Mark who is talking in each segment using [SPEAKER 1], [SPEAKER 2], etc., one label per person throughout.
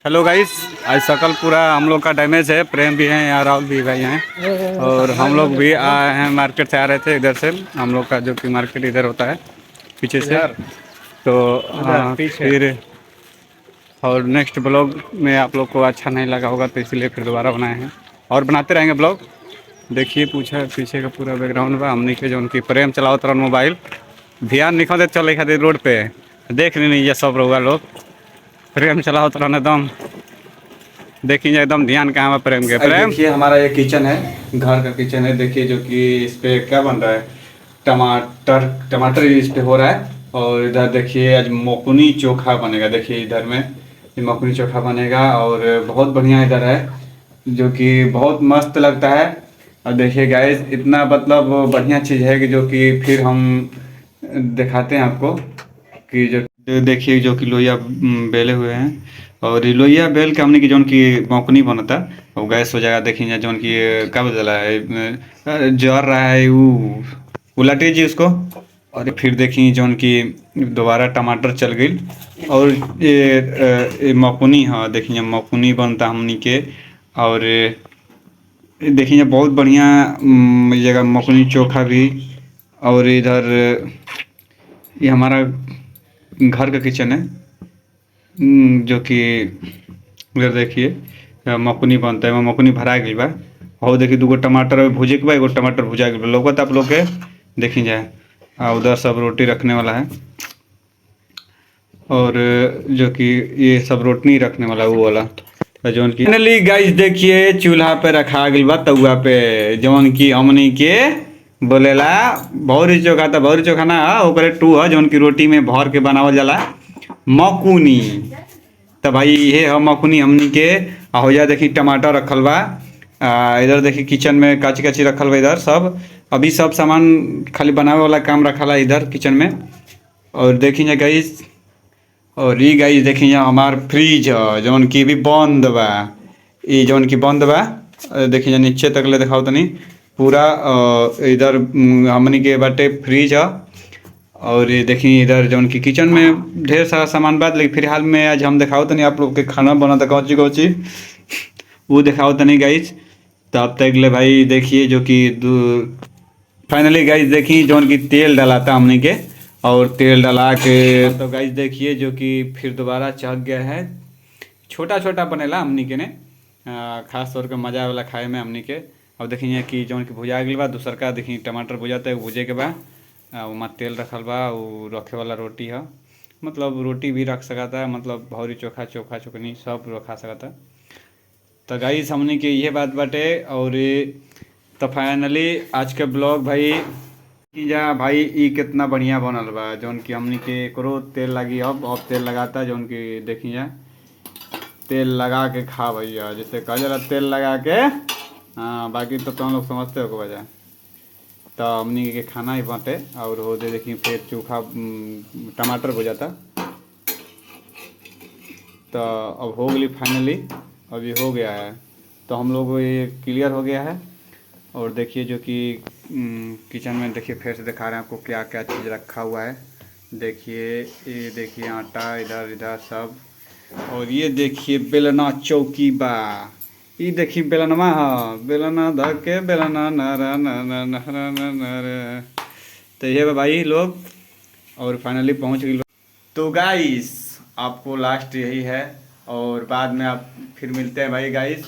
[SPEAKER 1] Hello guys, आज सकल पूरा हम लोग का डैमेज है। प्रेम भी हैं यहाँ, राहुल भी भाई हैं और हम लोग भी आए हैं। मार्केट से आ रहे थे इधर से। हम लोग का जो कि मार्केट इधर होता है पीछे से। तो फिर और नेक्स्ट ब्लॉग में आप लोग को अच्छा नहीं लगा होगा तो इसलिए फिर दोबारा बनाए हैं और बनाते रहेंगे ब्लॉग। देखिए पूछा पीछे का पूरा बैकग्राउंड बा हमने के जो उनकी प्रेम चलाओ तरह मोबाइल ध्यान निकल दे चले खातिर रोड पे देख नहीं ये सब रहुआ लोग प्रेम चलाओ तरह एकदम देखिए एकदम ध्यान कहाँ है प्रेम के। प्रेम देखिए हमारा ये किचन है, घर का किचन है। देखिए जो कि इस पे क्या बन रहा है, टमाटर टमाटर इस पे हो रहा है। और इधर देखिए आज मकुनी चोखा बनेगा। देखिए इधर में ये मकुनी चोखा बनेगा और बहुत बढ़िया इधर है जो कि बहुत मस्त लगता है। और देखिए गाइस इतना मतलब बढ़िया चीज़ है कि जो कि फिर हम दिखाते हैं आपको कि जो देखिए जो कि लोहिया बेले हुए हैं। और ये लोहिया बेल के हमने की जौन की मौकनी बनता और गैस हो जाएगा। देखिए जौन की कब जला है जर रहा है वो उलटे जी उसको। और फिर देखिए जौन की दोबारा टमाटर चल गई और ये मकुनी। हाँ देखिए मकुनी बनता हमनी के। और देखिए बहुत बढ़िया जगह मकुनी चोखा भी। और इधर ये हमारा घर का किचन है जो कि इधर देखिए मकुनी बनता है। मकुनी भरा गई बा और देखिए दूगो टमाटर भुजे के बा, एगो टमाटर भुजा गई लौकत आप लोग के देखी जाए। उधर सब रोटी रखने वाला है और जो कि ये सब रोटी रखने वाला वो वाला जौन की फाइनली गाइस देखिए चूल्हा पे रखा गई बा तउआ पे जौन की हमनी के बोलेला भौरी चोखा। तो भौरी चोखा ना ओकरे टू है जौन की रोटी में भर के बनावल जाला मकुनी। तो भाई ये है मकुनी हमनी के। हो जा देखी टमाटर रखल बा इधर देखी किचन में काची काची रखल बा इधर सब। अभी सब सामान खाली बनावे वाला काम रखल है इधर किचन में। और देखी जा गाइस और ये गाइस देखी जा हमार फ्रिज है जौन की भी बंद बा। ये जौन की बंद बा देखी जा नीचे तक ले दिखाओ तनी पूरा इधर हमनी के बाटे फ्रिज है। और ये देखिए इधर जौन की किचन में ढेर सारा सामान बात लेकिन फिलहाल में आज हम दिखाओ तो नहीं आप लोग के खाना बना था कौची कौची वो दिखाओ तो नहीं गाइस। तो अब तक ले भाई देखिए जो कि फाइनली गाइस देखिए जौन की तेल डाला था हमने के और तेल डाला के तो गाइस देखिए जो कि फिर दोबारा चढ़ गया है। छोटा छोटा बनेला हमनी के ने खास तौर पर मजा वाला खाए में हमनी के। अब देखिए कि जौन की भुजा गई बा दूसर का देखिए टमाटर भुजाता है भुजे के बाद वहाँ तेल रखल बा वो रखे वाला रोटी है। मतलब रोटी भी रख सकता है मतलब भौरी चोखा चोखा चुकनी सब रखा सकता। तो गाइस हमने के ये बात बाटे। और तो फाइनली आज के ब्लॉग भाई जा भाई ई कितना बढ़िया बनल बा जौन की हमने के करो तेल लगी अब तेल लगाता जौन की देखी जा तेल लगा के खा भैया जैसे कह जरा तेल लगा के। हाँ बाकी तो तुम लोग समझते हो वजह। तो हमनी के खाना ही बाटे और हो दे देखिए फिर चोखा टमाटर हो जाता। तो अब हो गई फाइनली अभी हो गया है। तो हम लोग ये क्लियर हो गया है। और देखिए जो कि किचन में देखिए फिर से दिखा रहे हैं आपको क्या क्या चीज़ रखा हुआ है। देखिए ये देखिए आटा इधर इधर सब। और ये देखिए बेलना चौकी बा। ये देखिए बेलनमा हाँ बेलना धके बेलना नरा नरा नरा नरा। तो ये भाई लोग और फाइनली पहुंच गए। तो गाइस आपको लास्ट यही है और बाद में आप फिर मिलते हैं भाई गाइस।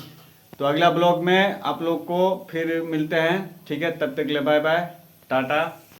[SPEAKER 1] तो अगला ब्लॉग में आप लोग को फिर मिलते हैं ठीक है। तब तक के लिए बाय बाय टाटा।